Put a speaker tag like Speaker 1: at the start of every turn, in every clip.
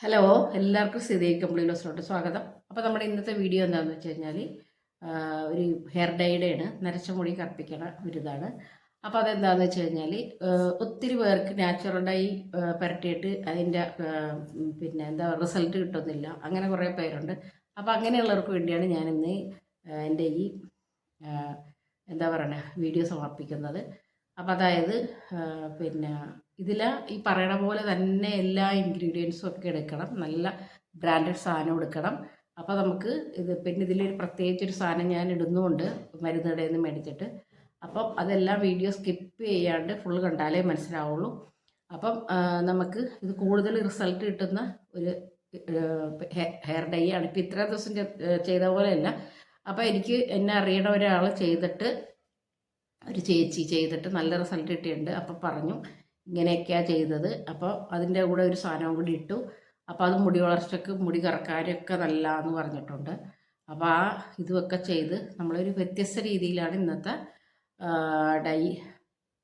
Speaker 1: Hello, എല്ലാവർക്കും സ്ഥിതി complete സ്വാഗതം. അപ്പോൾ നമ്മുടെ ഇന്നത്തെ വീഡിയോ എന്താണെന്ന് വെച്ച് കഴിഞ്ഞാൽ ഒരു ഹെയർ ഡൈയുടെയാണ്, നരച്ച മുടി കറുപ്പിക്കണ ഒരിതാണ്. അപ്പോൾ അതെന്താണെന്ന് വെച്ച് കഴിഞ്ഞാൽ ഒത്തിരി പേർക്ക് നാച്ചുറൽ ഡൈ പുരട്ടിയിട്ട് അതിൻ്റെ പിന്നെ റിസൾട്ട് കിട്ടുന്നില്ല. അങ്ങനെ കുറേ പേരുണ്ട്. അപ്പോൾ അങ്ങനെയുള്ളവർക്ക് വേണ്ടിയാണ് ഞാനിന്ന് എൻ്റെ ഈ എന്താ പറയണേ വീഡിയോ സമർപ്പിക്കുന്നത്. അപ്പോൾ അതായത് പിന്നെ ഇതിൽ ഈ പറയണ പോലെ തന്നെ എല്ലാ ഇൻഗ്രീഡിയൻസും ഒക്കെ എടുക്കണം. നല്ല ബ്രാൻഡഡ് സാധനം എടുക്കണം. അപ്പോൾ നമുക്ക് പിന്നെ ഇതിലൊരു പ്രത്യേകിച്ചൊരു സാധനം ഞാൻ ഇടുന്നുമുണ്ട്, മരുന്ന് കടയിൽ നിന്ന് മേടിച്ചിട്ട്. അപ്പം അതെല്ലാം വീഡിയോ സ്കിപ്പ് ചെയ്യാണ്ട് ഫുൾ കണ്ടാലേ മനസ്സിലാവുള്ളൂ. അപ്പം നമുക്ക് ഇത് കൂടുതൽ റിസൾട്ട് കിട്ടുന്ന ഒരു ഹെയർ ഡൈ ആണ്. ഇപ്പം ഇത്ര ദിവസം ചെയ്ത പോലെയല്ല. അപ്പോൾ എന്നെ അറിയണ ഒരാൾ ചെയ്തിട്ട്, ഒരു ചേച്ചി ചെയ്തിട്ട് നല്ല റിസൾട്ട് കിട്ടിയിട്ടുണ്ട്. അപ്പോൾ പറഞ്ഞു ഇങ്ങനെയൊക്കെയാണ് ചെയ്തത്. അപ്പോൾ അതിൻ്റെ കൂടെ ഒരു സാധനവും കൂടി ഇട്ടു. അപ്പോൾ അത് മുടി വളർച്ചയ്ക്ക്, മുടി കറക്കാനൊക്കെ നല്ലതെന്ന് പറഞ്ഞിട്ടുണ്ട്. അപ്പോൾ ഇതുമൊക്കെ ചെയ്ത് നമ്മളൊരു വ്യത്യസ്ത രീതിയിലാണ് ഇന്നത്തെ ഡൈ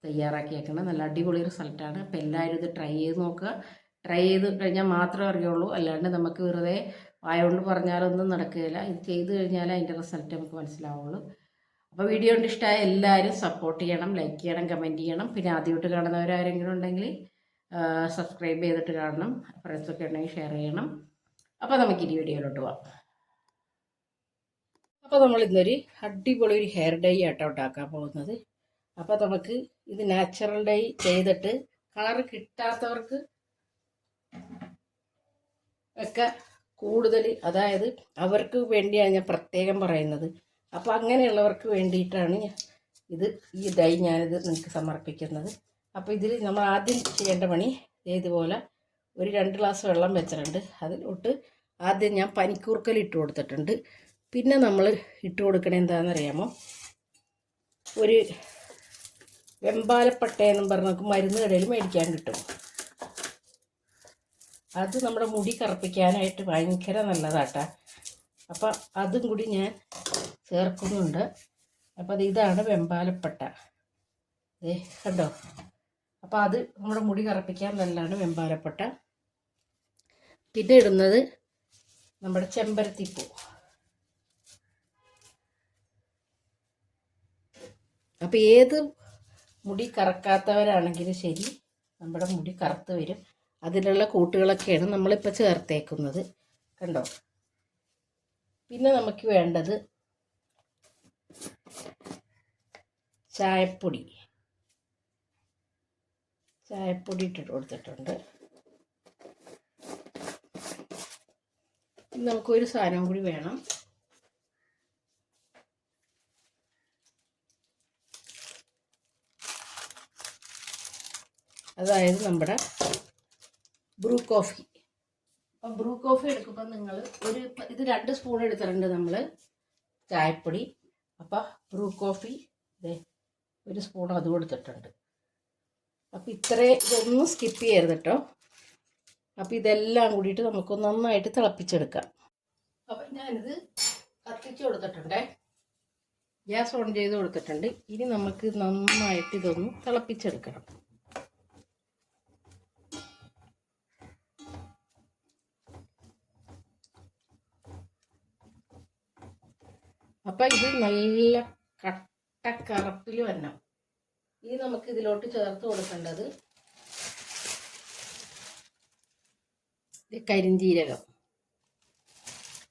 Speaker 1: തയ്യാറാക്കിയേക്കുന്നത്. നല്ല അടിപൊളി റിസൾട്ടാണ്. അപ്പോൾ എല്ലാവരും ഇത് ട്രൈ ചെയ്ത് നോക്കുക. ട്രൈ ചെയ്ത് കഴിഞ്ഞാൽ മാത്രമേ അറിയുള്ളൂ. അല്ലാണ്ട് നമുക്ക് വെറുതെ വായ പറഞ്ഞാലൊന്നും നടക്കുകയില്ല. ഇത് ചെയ്ത് കഴിഞ്ഞാൽ അതിൻ്റെ റിസൾട്ട് നമുക്ക് മനസ്സിലാവുള്ളൂ. അപ്പോൾ വീഡിയോ കൊണ്ട് ഇഷ്ടമായ എല്ലാവരും സപ്പോർട്ട് ചെയ്യണം, ലൈക്ക് ചെയ്യണം, കമൻറ്റ് ചെയ്യണം. പിന്നെ ആദ്യമായിട്ട് കാണുന്നവരാരെങ്കിലും ഉണ്ടെങ്കിൽ സബ്സ്ക്രൈബ് ചെയ്തിട്ട് കാണണം. ഫ്രണ്ട്സൊക്കെ ഉണ്ടെങ്കിൽ ഷെയർ ചെയ്യണം. അപ്പോൾ നമുക്ക് ഈ വീഡിയോയിലോട്ട് പോവാം. അപ്പോൾ നമ്മൾ ഇന്നൊരു അടിപൊളി ഒരു ഹെയർ ഡൈ ആട്ടോ ഉണ്ടാക്കാൻ പോകുന്നത്. അപ്പോൾ നമുക്ക് ഇത് നാച്ചുറൽ ഡൈ ചെയ്തിട്ട് കളർ കിട്ടാത്തവർക്ക് ഒക്കെ കൂടുതൽ, അതായത് അവർക്ക് വേണ്ടിയാണ് ഞാൻ പ്രത്യേകം പറയുന്നത്. അപ്പോൾ അങ്ങനെയുള്ളവർക്ക് വേണ്ടിയിട്ടാണ് ഈ ഡൈ ഞാനിത് നിങ്ങൾക്ക് സമർപ്പിക്കുന്നത്. അപ്പോൾ ഇതിൽ നമ്മൾ ആദ്യം ചെയ്യേണ്ട പണി ഇതുപോലെ ഒരു 2 ഗ്ലാസ് വെള്ളം വെച്ചിട്ടുണ്ട്. അതിലോട്ട് ആദ്യം ഞാൻ പനിക്കൂർക്കൽ ഇട്ട് കൊടുത്തിട്ടുണ്ട്. പിന്നെ നമ്മൾ ഇട്ട് കൊടുക്കണത് എന്താണെന്നറിയാമോ, ഒരു വെമ്പാലപ്പട്ടയെന്നും പറഞ്ഞ് നമുക്ക് മരുന്ന് കടയിൽ മേടിക്കാൻ കിട്ടും. അത് നമ്മുടെ മുടി കറുപ്പിക്കാനായിട്ട് ഭയങ്കര നല്ലതാട്ടാ. അപ്പം അതും കൂടി ഞാൻ ചേർക്കുന്നുണ്ട്. അപ്പോൾ ഇതാണ് വെമ്പാലപ്പട്ട, കണ്ടോ. അപ്പോൾ അത് നമ്മുടെ മുടി കറുപ്പിക്കാൻ നല്ലതാണ് വെമ്പാലപ്പട്ട. പിന്നെ ഇടുന്നത് നമ്മുടെ ചെമ്പരത്തിപ്പൂ. അപ്പോൾ ഏത് മുടി കറക്കാത്തവരാണെങ്കിലും ശരി, നമ്മുടെ മുടി കറുത്ത് വരും. അതിലുള്ള കൂട്ടുകളൊക്കെയാണ് നമ്മളിപ്പോൾ ചേർത്തേക്കുന്നത്, കണ്ടോ. പിന്നെ നമുക്ക് വേണ്ടത് ചായപ്പൊടി ഇട്ടിട്ട് കൊടുത്തിട്ടുണ്ട്. നമുക്കൊരു സാധനം കൂടി വേണം. അതായത് നമ്മുടെ ബ്രൂ കോഫി. അപ്പം ബ്രൂ കോഫി എടുക്കുമ്പോൾ നിങ്ങൾ ഇത് 2 സ്പൂൺ എടുത്തിട്ടുണ്ട് നമ്മൾ ചായപ്പൊടി. അപ്പം ബ്രൂ കോഫി ഒരു സ്പൂൺ അത് കൊടുത്തിട്ടുണ്ട്. അപ്പം ഇതൊന്നും സ്കിപ്പ് ചെയ്യരുത് കേട്ടോ. അപ്പം ഇതെല്ലാം കൂടിയിട്ട് നമുക്ക് നന്നായിട്ട് തിളപ്പിച്ചെടുക്കാം. അപ്പം ഞാനിത് കത്തിച്ച് കൊടുത്തിട്ടുണ്ടേ, ഗ്യാസ് ഓൺ ചെയ്ത് കൊടുത്തിട്ടുണ്ട്. ഇനി നമുക്ക് നന്നായിട്ട് ഇതൊന്ന് തിളപ്പിച്ചെടുക്കണം. അപ്പം ഇത് നല്ല കട്ടക്കറുപ്പിൽ വരണം. ഇനി നമുക്ക് ഇതിലോട്ട് ചേർത്ത് കൊടുക്കേണ്ടത് കരിഞ്ജീരകം.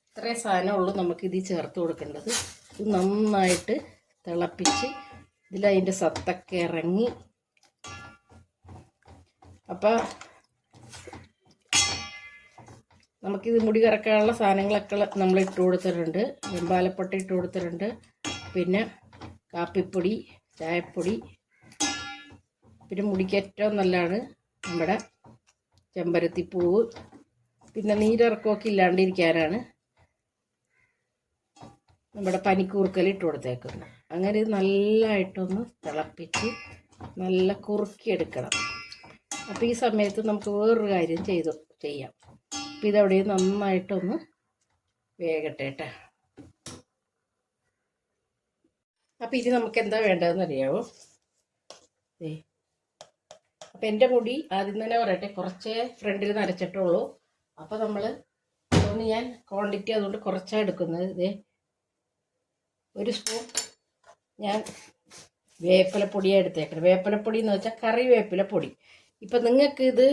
Speaker 1: ഇത്രയും സാധനമുള്ളൂ നമുക്കിതിൽ ചേർത്ത് കൊടുക്കേണ്ടത്. ഇത് നന്നായിട്ട് തിളപ്പിച്ച് ഇതിലതിൻ്റെ സത്തൊക്കെ ഇറങ്ങി. അപ്പം നമുക്കിത് മുടി കറക്കാനുള്ള സാധനങ്ങളൊക്കെ നമ്മൾ ഇട്ട് കൊടുത്തിട്ടുണ്ട്. വെമ്പാലപ്പട്ട ഇട്ട് കൊടുത്തിട്ടുണ്ട്. പിന്നെ കാപ്പിപ്പൊടി, ചായപ്പൊടി, പിന്നെ മുടിക്ക് ഏറ്റവും നല്ലതാണ് നമ്മുടെ ചെമ്പരത്തിപ്പൂവ്. പിന്നെ നീരിറക്കമൊക്കെ ഇല്ലാണ്ടിരിക്കാനാണ് നമ്മുടെ പനിക്കൂർക്കൽ ഇട്ട് കൊടുത്തേക്കുന്നത്. അങ്ങനെ ഇത് നല്ലതായിട്ടൊന്ന് തിളപ്പിച്ച് നല്ല കുറുക്കിയെടുക്കണം. അപ്പോൾ ഈ സമയത്ത് നമുക്ക് വേറൊരു കാര്യം ചെയ്യാം. അപ്പോൾ ഇതവിടെ നന്നായിട്ടൊന്ന് വേകട്ടെ. അപ്പോൾ ഇത് നമുക്ക് എന്താ വേണ്ടതെന്ന് അറിയാമോ. അപ്പം എൻ്റെ മുടി ആദ്യം തന്നെ പറയട്ടെ, കുറച്ചേ ഫ്രണ്ടിൽ നരച്ചിട്ടുള്ളൂ. അപ്പോൾ നമ്മൾ അതുകൊണ്ട് ഞാൻ ക്വാണ്ടിറ്റി അതുകൊണ്ട് കുറച്ചാണ് എടുക്കുന്നത്. ഇതേ 1 സ്പൂൺ ഞാൻ വേപ്പിലപ്പൊടിയാണ് എടുത്തേക്കുന്നത്. വേപ്പിലപ്പൊടി എന്ന് വെച്ചാൽ കറിവേപ്പില പൊടി. ഇപ്പം നിങ്ങൾക്ക് ഇത്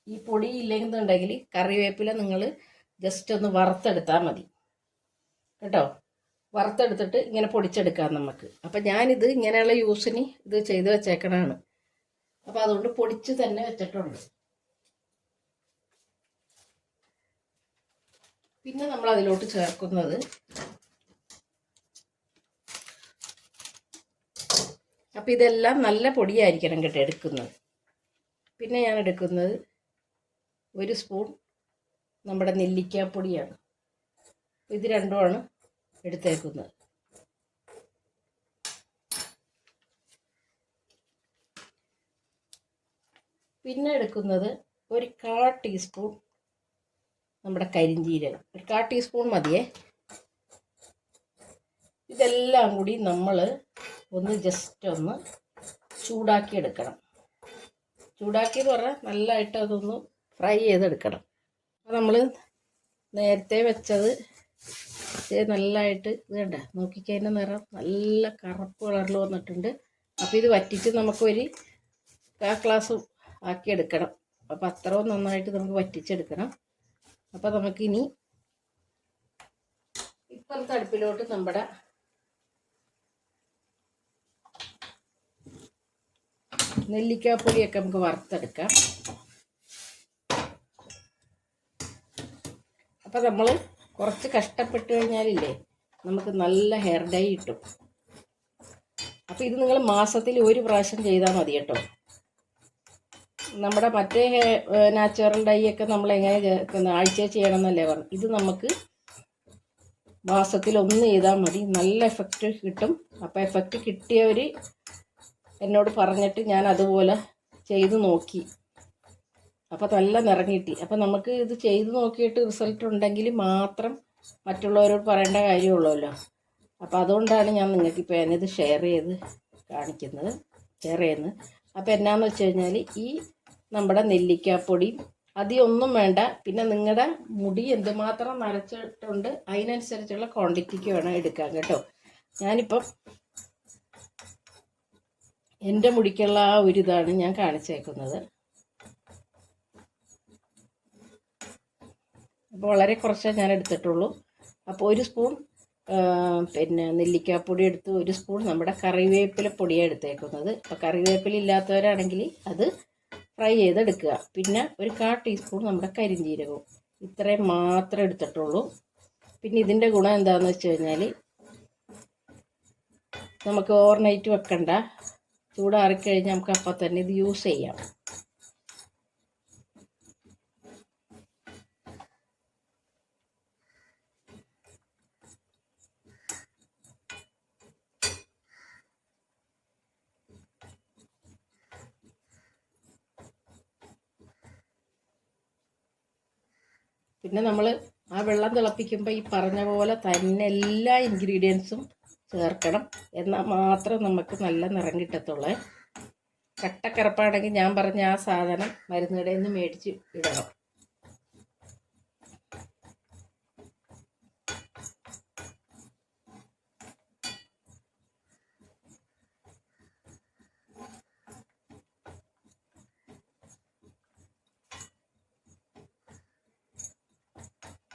Speaker 1: ഈ പൊടി ഇല്ലെന്നുണ്ടെങ്കിൽ കറിവേപ്പില നിങ്ങൾ ജസ്റ്റ് ഒന്ന് വറുത്തെടുത്താൽ മതി കേട്ടോ. വറുത്തെടുത്തിട്ട് ഇങ്ങനെ പൊടിച്ചെടുക്കാം നമുക്ക്. അപ്പം ഞാനിത് ഇങ്ങനെയുള്ള യൂസിന് ഇത് ചെയ്ത് വെച്ചേക്കണതാണ്. അപ്പം അതുകൊണ്ട് പൊടിച്ച് തന്നെ വെച്ചിട്ടുണ്ട്. പിന്നെ നമ്മൾ അതിലോട്ട് ചേർക്കുന്നത് അപ്പം ഇതെല്ലാം നല്ല പൊടിയായിരിക്കണം കേട്ടോ എടുക്കുന്നത്. പിന്നെ ഞാൻ എടുക്കുന്നത് 1 സ്പൂൺ നമ്മുടെ നെല്ലിക്കാപ്പൊടിയാണ്. ഇത് രണ്ടുമാണ് എടുത്തേക്കുന്നത്. പിന്നെ എടുക്കുന്നത് 1/4 ടീസ്പൂൺ നമ്മുടെ കരിഞ്ജീരകം. 1/4 ടീസ്പൂൺ മതിയേ. ഇതെല്ലാം കൂടി നമ്മൾ ഒന്ന് ജസ്റ്റ് ഒന്ന് ചൂടാക്കി എടുക്കണം. ചൂടാക്കിയെന്ന് പറഞ്ഞാൽ നല്ലതായിട്ട് അതൊന്ന് ഫ്രൈ ചെയ്തെടുക്കണം. അപ്പോൾ നമ്മൾ നേരത്തെ വെച്ചത് നല്ലതായിട്ട് ഇത് കണ്ട നോക്കിക്കഴിഞ്ഞ നിറം നല്ല കറുപ്പ് കളറിൽ വന്നിട്ടുണ്ട്. അപ്പോൾ ഇത് വറ്റിച്ച് നമുക്കൊരു 1/4 ഗ്ലാസ് ആക്കിയെടുക്കണം. അപ്പോൾ അത്രയും നന്നായിട്ട് നമുക്ക് വറ്റിച്ചെടുക്കണം. അപ്പോൾ നമുക്കിനി ഇപ്പുറത്തെ അടുപ്പിലോട്ട് നമ്മുടെ നെല്ലിക്കാപ്പൊടിയൊക്കെ നമുക്ക് വറുത്തെടുക്കാം. അപ്പോൾ നമ്മൾ കുറച്ച് കഷ്ടപ്പെട്ട് കഴിഞ്ഞാലില്ലേ നമുക്ക് നല്ല ഹെയർ ഡൈ കിട്ടും. അപ്പോൾ ഇത് നിങ്ങൾ മാസത്തിൽ 1 പ്രാവശ്യം ചെയ്താൽ മതി കേട്ടോ. നമ്മുടെ മറ്റേ നാച്ചുറൽ ഡൈ ഒക്കെ നമ്മൾ എങ്ങനെ ചേർക്കുന്നത് ആഴ്ച ചെയ്യണമെന്നല്ലേ പറഞ്ഞു. ഇത് നമുക്ക് മാസത്തിൽ 1 ചെയ്താൽ മതി, നല്ല എഫക്റ്റ് കിട്ടും. അപ്പോൾ എഫക്റ്റ് കിട്ടിയവർ എന്നോട് പറഞ്ഞിട്ട് ഞാൻ അതുപോലെ ചെയ്ത് നോക്കി. അപ്പോൾ നല്ല നിറം കിട്ടി. അപ്പോൾ നമുക്ക് ഇത് ചെയ്ത് നോക്കിയിട്ട് റിസൾട്ട് ഉണ്ടെങ്കിൽ മാത്രം മറ്റുള്ളവരോട് പറയേണ്ട കാര്യമുള്ളൂല്ലോ. അപ്പോൾ അതുകൊണ്ടാണ് ഞാൻ നിങ്ങൾക്കിപ്പോൾ ഞാനിത് ഷെയർ ചെയ്യുന്നത്. അപ്പോൾ എന്നാന്ന് വെച്ച് കഴിഞ്ഞാൽ ഈ നമ്മുടെ നെല്ലിക്കാപ്പൊടി അധികമൊന്നും വേണ്ട. പിന്നെ നിങ്ങളുടെ മുടി എന്തുമാത്രം നരച്ചിട്ടുണ്ട് അതിനനുസരിച്ചുള്ള ക്വാണ്ടിറ്റിക്ക് വേണം എടുക്കാൻ കേട്ടോ. ഞാനിപ്പം എൻ്റെ മുടിക്കുള്ള ആ ഒരു ഇതാണ് ഞാൻ കാണിച്ചേക്കുന്നത്. അപ്പോൾ വളരെ കുറച്ചേ ഞാൻ എടുത്തിട്ടുള്ളൂ. അപ്പോൾ 1 സ്പൂൺ പിന്നെ നെല്ലിക്കാപ്പൊടി എടുത്ത് 1 സ്പൂൺ നമ്മുടെ കറിവേപ്പില പൊടിയാണ് എടുത്തേക്കുന്നത്. അപ്പോൾ കറിവേപ്പില ഇല്ലാത്തവരാണെങ്കിൽ അത് ഫ്രൈ ചെയ്തെടുക്കുക. പിന്നെ 1/4 ടീസ്പൂൺ നമ്മുടെ കരിഞ്ജീരകവും. ഇത്രയും മാത്രമേ എടുത്തിട്ടുള്ളൂ. പിന്നെ ഇതിൻ്റെ ഗുണം എന്താണെന്ന് വെച്ച് കഴിഞ്ഞാൽ നമുക്ക് ഓവർനൈറ്റ് വെക്കണ്ട. ചൂടാറിക്കഴിഞ്ഞാൽ നമുക്ക് അപ്പം തന്നെ ഇത് യൂസ് ചെയ്യാം. പിന്നെ നമ്മൾ ആ വെള്ളം തിളപ്പിക്കുമ്പോൾ ഈ പറഞ്ഞ പോലെ തന്നെ എല്ലാ ഇൻഗ്രീഡിയൻസും ചേർക്കണം. എന്നാൽ മാത്രം നമുക്ക് നല്ല നിറം കിട്ടത്തുള്ളൂ. കട്ടക്കറുപ്പാണെങ്കിൽ ഞാൻ പറഞ്ഞ ആ സാധനം മരുന്ന് കടയിൽ നിന്ന് മേടിച്ച് ഇടണം.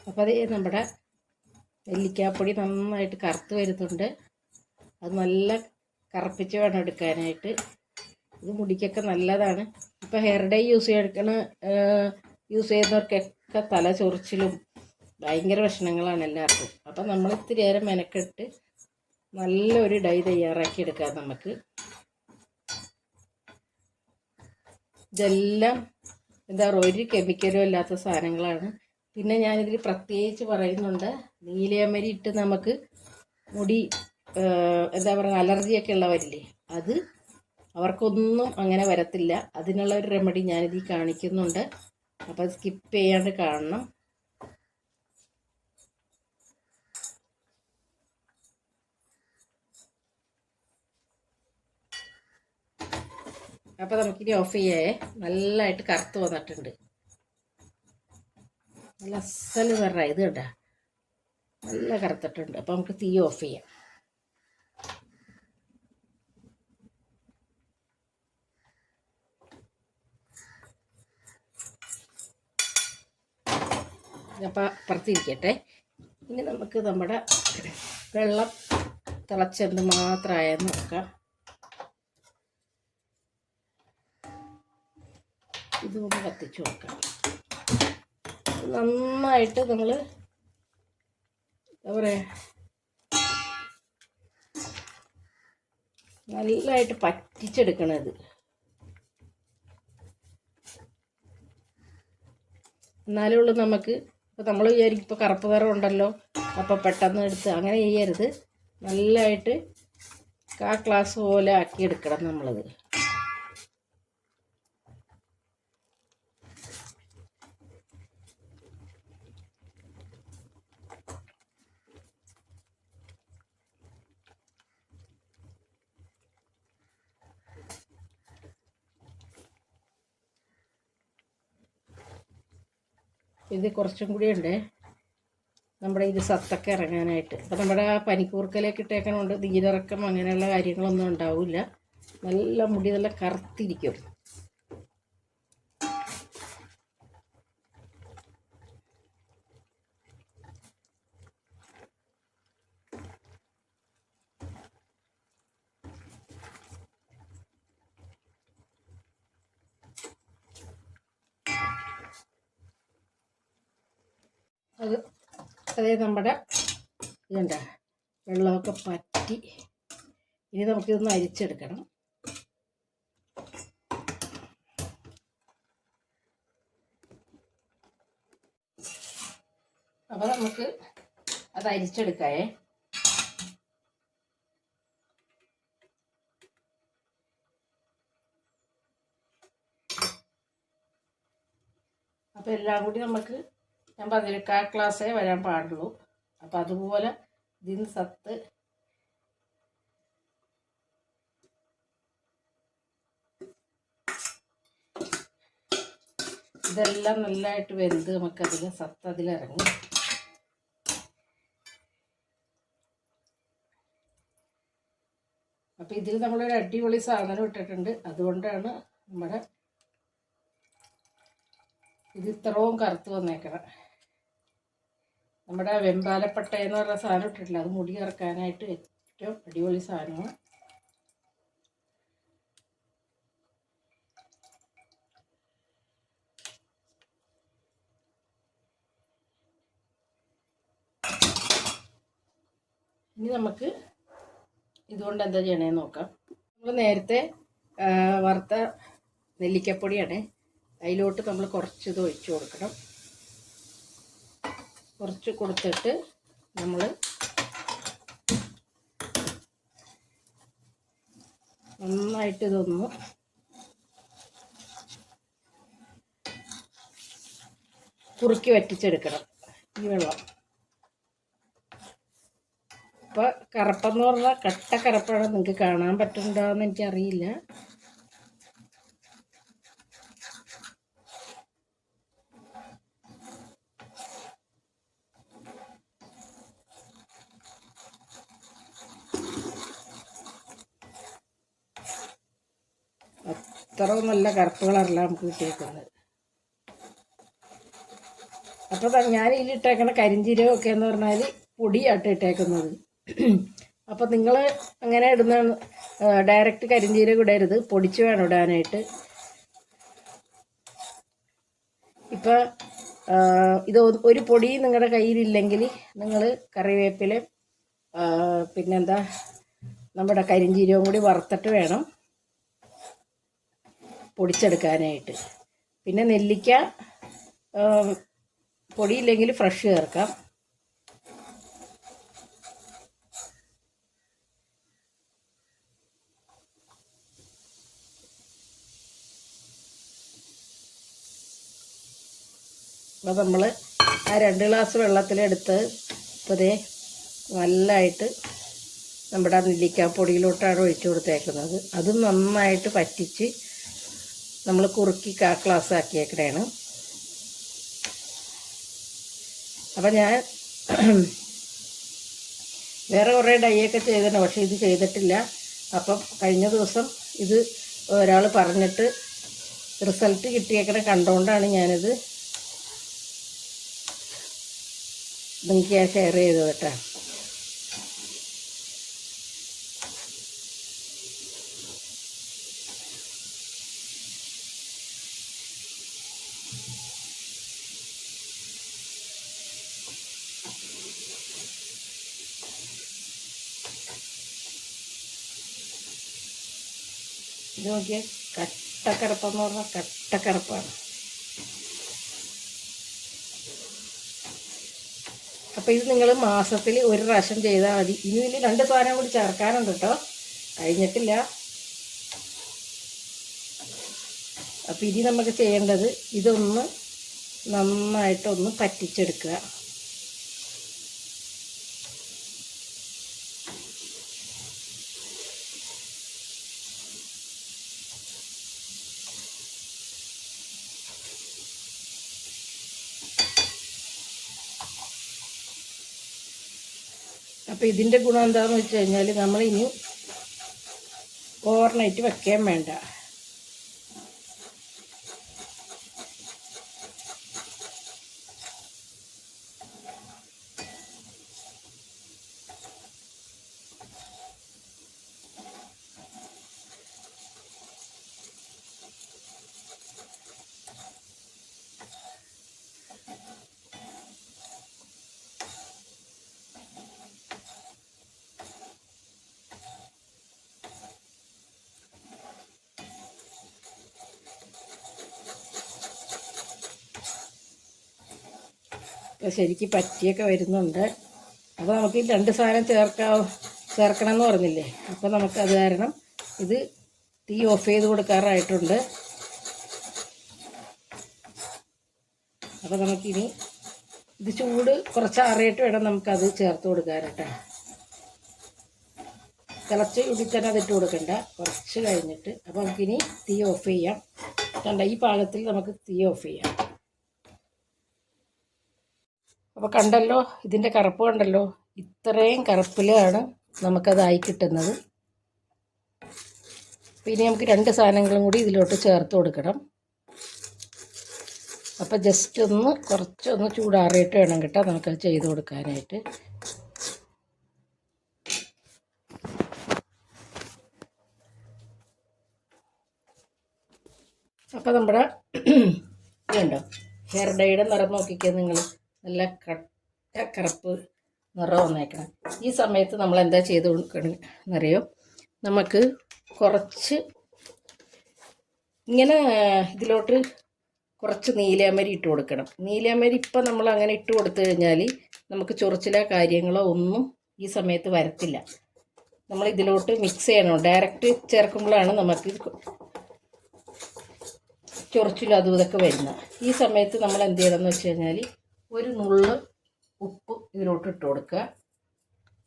Speaker 1: അപ്പോൾ അത് നമ്മുടെ നെല്ലിക്കാപ്പൊടി നന്നായിട്ട് കറുത്ത് വരുന്നുണ്ട്. അത് നല്ല കറുപ്പിച്ച് വേണം എടുക്കാനായിട്ട്. ഇത് മുടിക്കൊക്കെ നല്ലതാണ്. ഇപ്പോൾ ഹെയർ ഡൈ യൂസ് ചെയ്യുന്നവർക്കൊക്കെ തല ചൊറിച്ചിലും ഭയങ്കര പ്രശ്നങ്ങളാണ് എല്ലാവർക്കും. അപ്പം നമ്മൾ ഇത്തിരി നേരം മെനക്കെട്ട് നല്ലൊരു ഡൈ തയ്യാറാക്കി എടുക്കാം നമുക്ക്. ഇതെല്ലാം എന്താ പറയുക, ഒരു കെമിക്കലും ഇല്ലാത്ത സാധനങ്ങളാണ്. പിന്നെ ഞാനിതിൽ പ്രത്യേകിച്ച് പറയുന്നുണ്ട്, നീലയമരി ഇട്ട് നമുക്ക് മുടി എന്താ പറയുക അലർജിയൊക്കെ ഉള്ളവരില്ലേ, അത് അവർക്കൊന്നും അങ്ങനെ വരത്തില്ല. അതിനുള്ള ഒരു റെമഡി ഞാനിതിൽ കാണിക്കുന്നുണ്ട്. അപ്പോൾ അത് സ്കിപ്പ് ചെയ്യാണ്ട് കാണണം. അപ്പോൾ നമുക്കിനി ഓഫ് ചെയ്യേ. നല്ലതായിട്ട് കറുത്ത് വന്നിട്ടുണ്ട്. നല്ല അസൽ നിറ ഇത് കേട്ടോ, നല്ല കറുത്തിട്ടുണ്ട്. അപ്പോൾ നമുക്ക് തീ ഓഫ് ചെയ്യാം. അപ്പോൾ അപ്പുറത്തിരിക്കട്ടെ. ഇനി നമുക്ക് നമ്മുടെ വെള്ളം തിളച്ചെന്ത് മാത്രമായെന്ന് നോക്കാം. ഇതൊന്ന് കത്തിച്ച് നോക്കാം. നന്നായിട്ട് നമ്മൾ എന്താ പറയുക, നല്ലതായിട്ട് പറ്റിച്ചെടുക്കണത്. എന്നാലേ ഉള്ളൂ നമുക്ക്. ഇപ്പോൾ നമ്മൾ വിചാരിക്കും ഇപ്പോൾ കറുപ്പ് നിറം ഉണ്ടല്ലോ അപ്പോൾ പെട്ടെന്ന് എടുത്ത്, അങ്ങനെ ചെയ്യരുത്. നല്ലതായിട്ട് ഗ്ലാസ് പോലെ ആക്കിയെടുക്കണം നമ്മളത്. ഇത് കുറച്ചും കൂടി ഉണ്ട് നമ്മുടെ ഇത് സത്തൊക്കെ ഇറങ്ങാനായിട്ട്. അപ്പോൾ നമ്മുടെ പനിക്കൂർക്കലേക്ക് ഇട്ടേക്കണോണ്ട് നീരിറക്കം അങ്ങനെയുള്ള കാര്യങ്ങളൊന്നും ഉണ്ടാവില്ല. നല്ല മുടി നല്ല കറുത്തിരിക്കും. അതേ നമ്മുടെ ഇതുണ്ട വെള്ളമൊക്കെ പറ്റി. ഇനി നമുക്കിതൊന്ന് അരിച്ചെടുക്കണം. അപ്പോൾ നമുക്ക് അത് അരിച്ചെടുക്കാവേ. അപ്പോൾ എല്ലാം കൂടി നമുക്ക്, ഞാൻ പറഞ്ഞില്ല, ക്ലാസ്സേ വരാൻ പാടുള്ളൂ. അപ്പോൾ അതുപോലെ ഇതിന് സത്ത് ഇതെല്ലാം നല്ലതായിട്ട് വെന്ത് നമുക്കതിൽ സത്ത് അതിലിറങ്ങി. അപ്പോൾ ഇതിൽ നമ്മളൊരു അടിപൊളി സാധനം ഇട്ടിട്ടുണ്ട്. അതുകൊണ്ടാണ് നമ്മുടെ ഇത് ഇത്രയും കറുത്ത് വന്നേക്കണം. നമ്മുടെ വെമ്പാലപ്പട്ട എന്ന് പറഞ്ഞ സാധനം ഇട്ടിട്ടില്ല, അത് മുടി കറക്കാനായിട്ട് ഏറ്റവും അടിപൊളി സാധനമാണ്. ഇനി നമുക്ക് ഇതുകൊണ്ട് എന്താ ചെയ്യണേന്ന് നോക്കാം. നമ്മൾ നേരത്തെ വറുത്ത നെല്ലിക്കപ്പൊടിയാണ്, അതിലോട്ട് നമ്മൾ കുറച്ച് ഇത് ഒഴിച്ച് കൊടുക്കണം. കുറച്ച് കൊടുത്തിട്ട് നമ്മൾ നന്നായിട്ട് ഇതൊന്ന് കുറുക്കി വറ്റിച്ചെടുക്കണം ഈ വെള്ളം. അപ്പോൾ കറുപ്പെന്ന് പറഞ്ഞാൽ കട്ട കറുപ്പാണ്. നിങ്ങൾക്ക് കാണാൻ പറ്റുന്നുണ്ടോയെന്ന് എനിക്കറിയില്ല. അത്ര നല്ല കറുപ്പ് കളറല്ല നമുക്ക് കിട്ടിയേക്കുന്നത്. അപ്പോൾ ഞാൻ ഇതിലിട്ടേക്കണ കരിഞ്ചീരകമൊക്കെ എന്ന് പറഞ്ഞാൽ പൊടിയായിട്ട് ഇട്ടേക്കുന്നത്. അപ്പോൾ നിങ്ങൾ അങ്ങനെ ഇടുന്ന ഡയറക്റ്റ് കരിഞ്ചീരകം ഇടരുത്, പൊടിച്ച് വേണം ഇടാനായിട്ട്. ഇപ്പം ഇത് ഒരു പൊടി നിങ്ങളുടെ കയ്യിലില്ലെങ്കിൽ നിങ്ങൾ കറിവേപ്പില പിന്നെന്താ നമ്മുടെ കരിഞ്ചീരകം കൂടി വറുത്തിട്ട് വേണം പൊടിച്ചെടുക്കാനായിട്ട്. പിന്നെ നെല്ലിക്ക പൊടിയില്ലെങ്കിൽ ഫ്രഷ് ചേർക്കാം. അപ്പോൾ നമ്മൾ ആ 2 ഗ്ലാസ് വെള്ളത്തിലെടുത്ത് ഇപ്പോൾ നല്ലതായിട്ട് നമ്മുടെ നെല്ലിക്കാപ്പൊടിയിലോട്ടാണ് ഒഴിച്ചു കൊടുത്തേക്കുന്നത്. അത് നന്നായിട്ട് പറ്റിച്ച് നമ്മൾ കുറുക്കി ഗ്ലാസ് ആക്കിയേക്കണേണ്. അപ്പം ഞാൻ വേറെ കുറേ ഡൈയൊക്കെ ചെയ്തിട്ടുണ്ട്, പക്ഷേ ഇത് ചെയ്തിട്ടില്ല. അപ്പം കഴിഞ്ഞ ദിവസം ഇത് ഒരാൾ പറഞ്ഞിട്ട് റിസൾട്ട് കിട്ടിയേക്കണ കണ്ടുകൊണ്ടാണ് ഞാനിത് നിങ്ങൾക്ക് ഞാൻ ഷെയർ ചെയ്തത് കേട്ടോ. ഇത് നോക്കിയാൽ കട്ടക്കറുപ്പെന്ന് പറഞ്ഞാൽ കട്ടക്കറുപ്പാണ്. അപ്പോൾ ഇത് നിങ്ങൾ മാസത്തിൽ ഒരു പ്രാവശ്യം ചെയ്താൽ മതി. ഇനി ഇതിൽ 2 സാധനം കൂടി ചേർക്കാനുണ്ട് കേട്ടോ, കഴിഞ്ഞിട്ടില്ല. അപ്പോൾ ഇനി നമുക്ക് ചെയ്യേണ്ടത് ഇതൊന്ന് നന്നായിട്ടൊന്ന് പറ്റിച്ചെടുക്കുക. അപ്പോൾ ഇതിൻ്റെ ഗുണം എന്താണെന്ന് വെച്ച് കഴിഞ്ഞാൽ നമ്മളിനി ഓവർനൈറ്റ് വെക്കാൻ വേണ്ട. ശരിക്കും പറ്റിയൊക്കെ വരുന്നുണ്ട്. അപ്പോൾ നമുക്ക് 2 സാധനം ചേർക്കണം എന്ന് പറഞ്ഞില്ലേ, അപ്പോൾ നമുക്ക് അത് കാരണം ഇത് തീ ഓഫ് ചെയ്ത് കൊടുക്കാറായിട്ടുണ്ട്. അപ്പോൾ നമുക്കിനി ഇത് ചൂട് കുറച്ച് ആറിയിട്ട് വേണം നമുക്കത് ചേർത്ത് കൊടുക്കാനായിട്ട്. തിളച്ച് ഉടിത്തന്നെ അതിട്ട് കൊടുക്കണ്ട, കുറച്ച് കഴിഞ്ഞിട്ട്. അപ്പോൾ നമുക്കിനി തീ ഓഫ് ചെയ്യാം. കണ്ട ഈ പാകത്തിൽ നമുക്ക് തീ ഓഫ് ചെയ്യാം. അപ്പോൾ കണ്ടല്ലോ, ഇതിൻ്റെ കറുപ്പ് കണ്ടല്ലോ, ഇത്രയും കറുപ്പിലാണ് നമുക്കതായി കിട്ടുന്നത്. പിന്നെ നമുക്ക് 2 സാധനങ്ങളും കൂടി ഇതിലോട്ട് ചേർത്ത് കൊടുക്കണം. അപ്പോൾ ജസ്റ്റ് കുറച്ചൊന്ന് ചൂടാറിയിട്ട് വേണം കേട്ടോ നമുക്കത് ചെയ്ത് കൊടുക്കാനായിട്ട്. അപ്പോൾ നമ്മുടെ ഇതുണ്ടോ ഹെയർ ഡൈയുടെ നിറം നോക്കിക്കുക നിങ്ങൾ, നല്ല കറുപ്പ് നിറം വന്നേക്കണം. ഈ സമയത്ത് നമ്മൾ എന്താ ചെയ്ത് കൊടുക്കണമെന്നറിയോ, നമുക്ക് കുറച്ച് ഇങ്ങനെ ഇതിലോട്ട് കുറച്ച് നീലാമരി ഇട്ട് കൊടുക്കണം. നീലാമരി ഇപ്പം നമ്മൾ അങ്ങനെ ഇട്ട് കൊടുത്തു കഴിഞ്ഞാൽ നമുക്ക് ചൊറിച്ചിലോ കാര്യങ്ങളോ ഒന്നും ഈ സമയത്ത് വരത്തില്ല. നമ്മൾ ഇതിലോട്ട് മിക്സ് ചെയ്യണം. ഡയറക്റ്റ് ചേർക്കുമ്പോഴാണ് നമുക്ക് ചൊറിച്ചിലും അതും ഇതൊക്കെ വരുന്നത്. ഈ സമയത്ത് നമ്മൾ എന്ത് ചെയ്യണമെന്ന് വെച്ച് കഴിഞ്ഞാൽ ഒരു നുള്ള് ഉപ്പ് ഇതിലോട്ട് ഇട്ട് കൊടുക്കുക.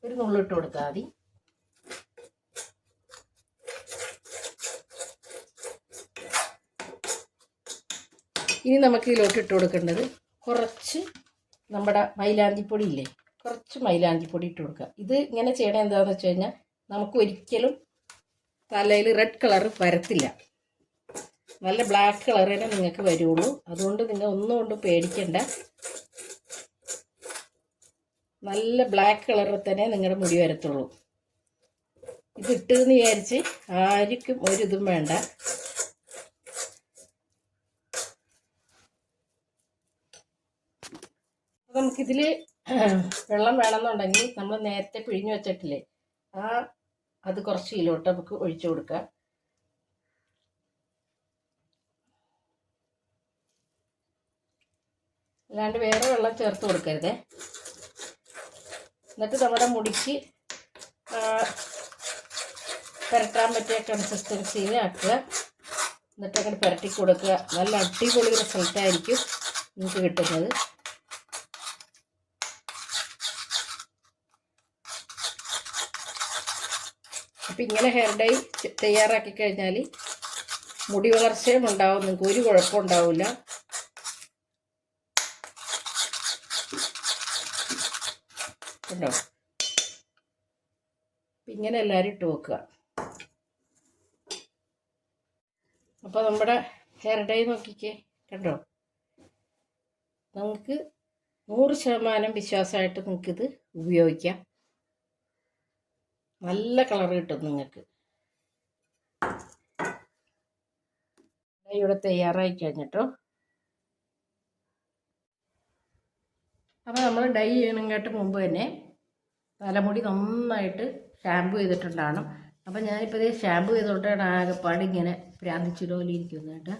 Speaker 1: ഒരു നുള്ള് ഇട്ട് കൊടുത്താൽ മതി. ഇനി നമുക്ക് ഇതിലോട്ട് ഇട്ട് കൊടുക്കേണ്ടത് കുറച്ച് നമ്മുടെ മൈലാഞ്ചിപ്പൊടി ഇല്ലേ, കുറച്ച് മൈലാഞ്ചിപ്പൊടി ഇട്ട് കൊടുക്കുക. ഇത് ഇങ്ങനെ ചെയ്യണത് എന്താണെന്ന് വെച്ച് കഴിഞ്ഞാൽ നമുക്ക് ഒരിക്കലും തലയിൽ റെഡ് കളർ വരത്തില്ല. നല്ല ബ്ലാക്ക് കളർ തന്നെ നിങ്ങൾക്ക് വരുള്ളൂ. അതുകൊണ്ട് നിങ്ങൾ ഒന്നും കൊണ്ട് പേടിക്കണ്ട. നല്ല ബ്ലാക്ക് കളറിൽ തന്നെ നിങ്ങളുടെ മുടി വരത്തുള്ളൂ. ഇതിട്ടെന്ന് വിചാരിച്ച് ആർക്കും ഒരിതും വേണ്ട. നമുക്കിതിൽ വെള്ളം വേണമെന്നുണ്ടെങ്കിൽ നമ്മൾ നേരത്തെ പിഴിഞ്ഞ് വെച്ചിട്ടില്ലേ, അത് കുറച്ച് ഇതിലോട്ട് നമുക്ക് ഒഴിച്ചു കൊടുക്കാം. അല്ലാണ്ട് വേറെ വെള്ളം ചേർത്ത് കൊടുക്കരുതേ. എന്നിട്ട് നമ്മുടെ മുടിക്ക് പുരട്ടാൻ പറ്റിയ കൺസിസ്റ്റൻസിയിൽ ആക്കുക. എന്നിട്ട് അങ്ങനെ പുരട്ടി കൊടുക്കുക. നല്ല അടിപൊളി റിസൾട്ടായിരിക്കും നിങ്ങൾക്ക് കിട്ടുന്നത്. അപ്പം ഇങ്ങനെ ഹെയർ ഡൈ തയ്യാറാക്കി കഴിഞ്ഞാൽ മുടി വളർച്ചയും ഉണ്ടാവും, നിങ്ങൾക്ക് ഒരു കുഴപ്പം ഉണ്ടാവില്ല. കണ്ടോ? ഇങ്ങനെ എല്ലാവരും ഇട്ട് വെക്കുക. അപ്പോൾ നമ്മുടെ ഹെയർ ഡൈ നോക്കിക്കേ, കണ്ടോ? നിങ്ങൾക്ക് 100% വിശ്വാസമായിട്ട് നിങ്ങൾക്കിത് ഉപയോഗിക്കാം. നല്ല കളർ കിട്ടും നിങ്ങൾക്ക്. ഡൈ ഇവിടെ തയ്യാറായി കഴിഞ്ഞിട്ടോ. അപ്പോൾ നമ്മൾ ഡൈ ചെയ്യണങ്ങാട്ട് മുമ്പ് തന്നെ തലമുടി നന്നായിട്ട് ഷാമ്പു ചെയ്തിട്ടുണ്ടാകണം. അപ്പം ഞാനിപ്പോൾ ഇത് ഷാമ്പു ചെയ്തോട്ടാണ് ആകെപ്പാട് ഇങ്ങനെ പ്രാന്തിച്ചിടോലി ഇരിക്കുന്നത് കേട്ടോ.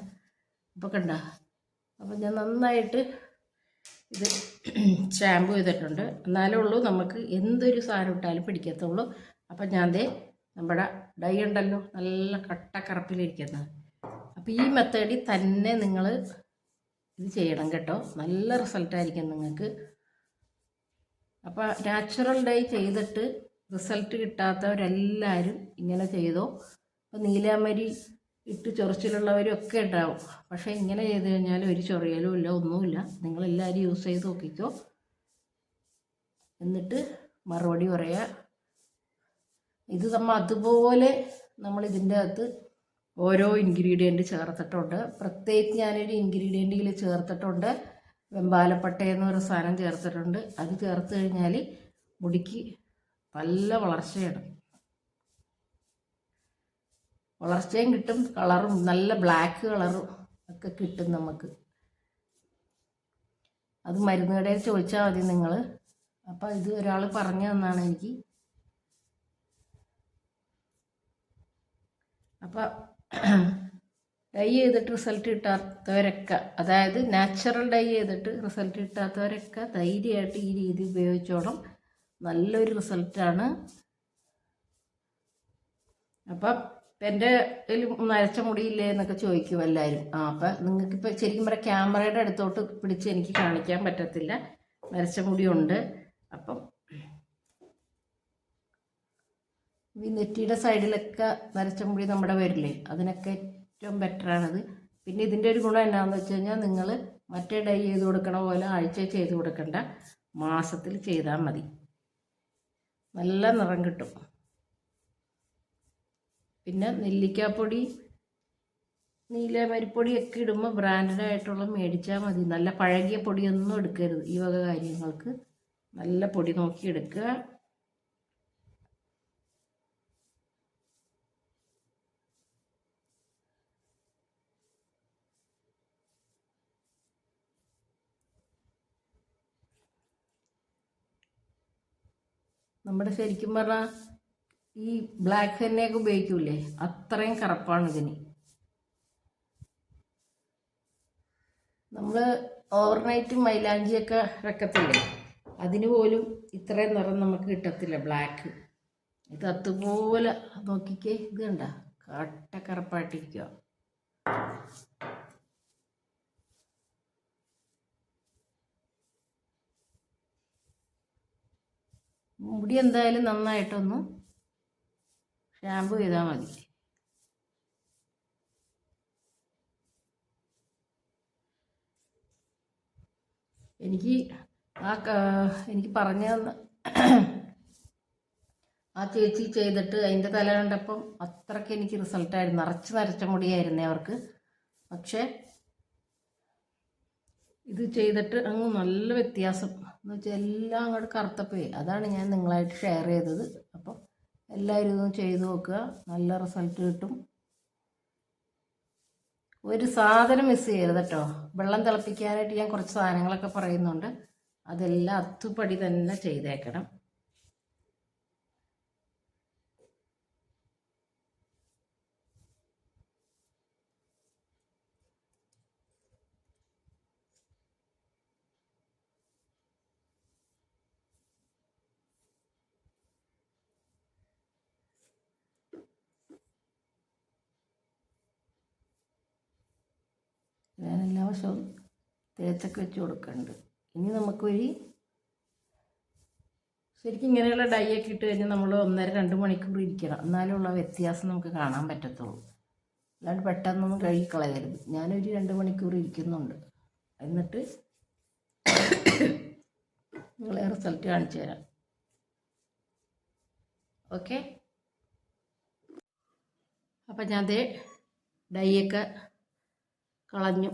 Speaker 1: അപ്പോൾ കണ്ട, അപ്പം ഞാൻ നന്നായിട്ട് ഇത് ഷാമ്പു ചെയ്തിട്ടുണ്ട്. എന്നാലേ ഉള്ളൂ നമുക്ക് എന്തൊരു സാധനം ഇട്ടാലും പിടിക്കത്തുള്ളൂ. അപ്പം ഞാൻ ദേ നമ്മുടെ ഡൈ ഉണ്ടല്ലോ നല്ല കട്ടക്കറപ്പിലിരിക്കുന്നത്. അപ്പോൾ ഈ മെത്തേഡിൽ തന്നെ നിങ്ങൾ ഇത് ചെയ്യണം കേട്ടോ. നല്ല റിസൾട്ടായിരിക്കും നിങ്ങൾക്ക്. അപ്പോൾ നാച്ചുറൽ ഡൈ ചെയ്തിട്ട് റിസൾട്ട് കിട്ടാത്തവരെല്ലാവരും ഇങ്ങനെ ചെയ്തോ. അപ്പോൾ നീലാമരി ഇട്ട് ചൊറിച്ചിലുള്ളവരും ഒക്കെ ഉണ്ടാവും. പക്ഷേ ഇങ്ങനെ ചെയ്ത് കഴിഞ്ഞാൽ ഒരു ചൊറിയലും ഇല്ല, ഒന്നുമില്ല. നിങ്ങളെല്ലാവരും യൂസ് ചെയ്ത് നോക്കിക്കോ. എന്നിട്ട് മറുപടി പറയുക. ഇത് അതുപോലെ നമ്മൾ ഇതിൻ്റെ അകത്ത് ഓരോ ഇൻഗ്രീഡിയൻറ്റ് ചേർത്തിട്ടുണ്ട്. പ്രത്യേകിച്ച് ഞാനൊരു ഇൻഗ്രീഡിയൻ്റ് ഇതിൽ ചേർത്തിട്ടുണ്ട്. വെമ്പാലപ്പട്ട എന്നൊരു സാധനം ചേർത്തിട്ടുണ്ട്. അത് ചേർത്ത് കഴിഞ്ഞാൽ മുടിക്ക് നല്ല വളർച്ചയാണ്. വളർച്ചയും കിട്ടും, കളറും നല്ല ബ്ലാക്ക് കളറും ഒക്കെ കിട്ടും നമുക്ക്. അത് മരുന്ന് കടയിൽ ചോദിച്ചാൽ മതി നിങ്ങൾ. അപ്പോൾ ഇത് ഒരാൾ പറഞ്ഞു തന്നാണ് എനിക്ക്. അപ്പോൾ ഡൈ ചെയ്തിട്ട് റിസൾട്ട് കിട്ടാത്തവരൊക്കെ, അതായത് നാച്ചുറൽ ഡൈ ചെയ്തിട്ട് റിസൾട്ട് കിട്ടാത്തവരൊക്കെ ധൈര്യമായിട്ട് ഈ രീതി ഉപയോഗിച്ചോണം. നല്ലൊരു റിസൾട്ടാണ്. അപ്പം എൻ്റെ നരച്ച മുടിയില്ലേ എന്നൊക്കെ ചോദിക്കും എല്ലാവരും. അപ്പം നിങ്ങൾക്കിപ്പോൾ ശരിക്കും പറയാം ക്യാമറയുടെ അടുത്തോട്ട് പിടിച്ച് എനിക്ക് കാണിക്കാൻ പറ്റത്തില്ല, നരച്ച മുടിയുണ്ട്. അപ്പം ഈ നെറ്റിയുടെ സൈഡിലൊക്കെ നരച്ച മുടി നമ്മുടെ വരില്ലേ, അതിനൊക്കെ ഏറ്റവും ബെറ്ററാണത്. പിന്നെ ഇതിൻ്റെ ഒരു ഗുണം എന്നാന്ന് വെച്ച് കഴിഞ്ഞാൽ നിങ്ങൾ മറ്റേ ഡൈ ചെയ്ത് കൊടുക്കണ പോലെ ആഴ്ച ചെയ്ത് കൊടുക്കണ്ട, മാസത്തിൽ ചെയ്താൽ മതി. നല്ല നിറം കിട്ടും. പിന്നെ നെല്ലിക്കാപ്പൊടി, നീലമരിപ്പൊടിയൊക്കെ ഇടുമ്പോൾ ബ്രാൻഡഡ് ആയിട്ടുള്ള മേടിച്ചാൽ മതി. നല്ല പഴകിയ പൊടിയൊന്നും എടുക്കരുത് ഈ വക കാര്യങ്ങൾക്ക്. നല്ല പൊടി നോക്കി എടുക്കുക. നമ്മുടെ ശരിക്കും പറഞ്ഞാൽ ഈ ബ്ലാക്ക് ഹെന്നയൊക്കെ ഉപയോഗിക്കൂലേ, അത്രയും കറുപ്പാണ് ഇതിന്. നമ്മൾ ഓവർനൈറ്റ് മൈലാഞ്ചിയൊക്കെ വെക്കത്തില്ലേ, അതിന് പോലും ഇത്രയും നിറം നമുക്ക് കിട്ടത്തില്ല ബ്ലാക്ക്. ഇത് അതുപോലെ നോക്കിക്കേ, ഇത് കണ്ട കട്ടക്കറുപ്പായിട്ടിരിക്കുക. മുടി എന്തായാലും നന്നായിട്ടൊന്ന് ഷാമ്പു ചെയ്താൽ മതി. എനിക്ക് പറഞ്ഞു തന്ന ആ ചേച്ചി ചെയ്തിട്ട് അതിൻ്റെ തല കണ്ടപ്പം അത്രയ്ക്ക് എനിക്ക് റിസൾട്ടായിരുന്നു. നരച്ച മുടിയായിരുന്നേ അവർക്ക്. പക്ഷേ ഇത് ചെയ്തിട്ട് അങ്ങ് നല്ല വ്യത്യാസം എന്ന് വെച്ചാൽ എല്ലാം അങ്ങോട്ട് കറുത്തപ്പോയി. അതാണ് ഞാൻ നിങ്ങളായിട്ട് ഷെയർ ചെയ്തത്. അപ്പം എല്ലാവരും ഇതൊന്ന് ചെയ്ത് നോക്കുക, നല്ല റിസൾട്ട് കിട്ടും. ഒരു സാധനം മിസ് ചെയ്യരുത് കേട്ടോ. വെള്ളം തിളപ്പിക്കാനായിട്ട് ഞാൻ കുറച്ച് സാധനങ്ങളൊക്കെ പറയുന്നുണ്ട്, അതെല്ലാം അതുപടി തന്നെ ചെയ്തേക്കണം. ഞാൻ എല്ലാ വർഷവും തേച്ചൊക്കെ വെച്ച് കൊടുക്കുന്നുണ്ട്. ഇനി നമുക്കൊരു ശരിക്കും ഇങ്ങനെയുള്ള ഡൈ ഒക്കെ ഇട്ട് കഴിഞ്ഞാൽ നമ്മൾ 1.5-2 മണിക്കൂർ ഇരിക്കണം, എന്നാലും ഉള്ള വ്യത്യാസം നമുക്ക് കാണാൻ പറ്റത്തുള്ളൂ. അല്ലാണ്ട് പെട്ടെന്നൊന്നും കഴുകിക്കളയരുത്. ഞാനൊരു 2 മണിക്കൂർ ഇരിക്കുന്നുണ്ട്. എന്നിട്ട് നിങ്ങളെ റിസൾട്ട് കാണിച്ചു തരാം. ഓക്കെ. അപ്പം ഞാൻ ദേ ഡൈയൊക്കെ കളഞ്ഞു,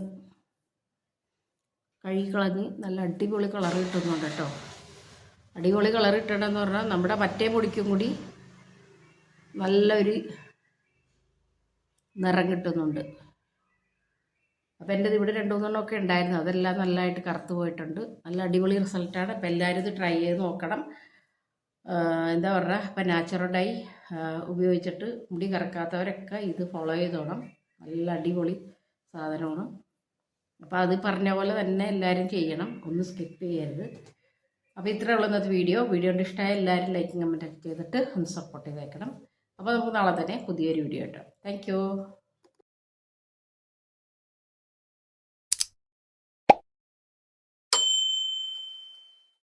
Speaker 1: കഴുകി കളഞ്ഞ് നല്ല അടിപൊളി കളർ കിട്ടുന്നുണ്ട് കേട്ടോ. അടിപൊളി കളർ കിട്ടണമെന്ന് പറഞ്ഞാൽ നമ്മുടെ മറ്റേ മുടിക്കും കൂടി നല്ലൊരു നിറം കിട്ടുന്നുണ്ട്. അപ്പോൾ എൻ്റെ ഇവിടെ 2-3 ഉണ്ടായിരുന്നു, അതെല്ലാം നല്ലതായിട്ട് കറുത്ത് പോയിട്ടുണ്ട്. നല്ല അടിപൊളി റിസൾട്ടാണ്. അപ്പോൾ എല്ലാവരും ഇത് ട്രൈ ചെയ്ത് നോക്കണം. എന്താ പറയുക, ഇപ്പം നാച്ചുറൽ ഡൈ ഉപയോഗിച്ചിട്ട് മുടി കറക്കാത്തവരൊക്കെ ഇത് ഫോളോ ചെയ്തോണം. നല്ല അടിപൊളി സാധനമാണ്. അപ്പോൾ അത് പറഞ്ഞ പോലെ തന്നെ എല്ലാവരും ചെയ്യണം, ഒന്നും സ്കിപ്പ് ചെയ്യരുത്. അപ്പോൾ ഇത്രയേ ഉള്ളൂ ഇന്നത്തെ വീഡിയോ. കൊണ്ട് ഇഷ്ടമായ എല്ലാവരും ലൈക്കും കമൻറ്റൊക്കെ ചെയ്തിട്ട് ഒന്ന് സപ്പോർട്ട് ചെയ്തേക്കണം. അപ്പോൾ നമുക്ക് നാളെ തന്നെ പുതിയൊരു വീഡിയോ കേട്ടോ. താങ്ക്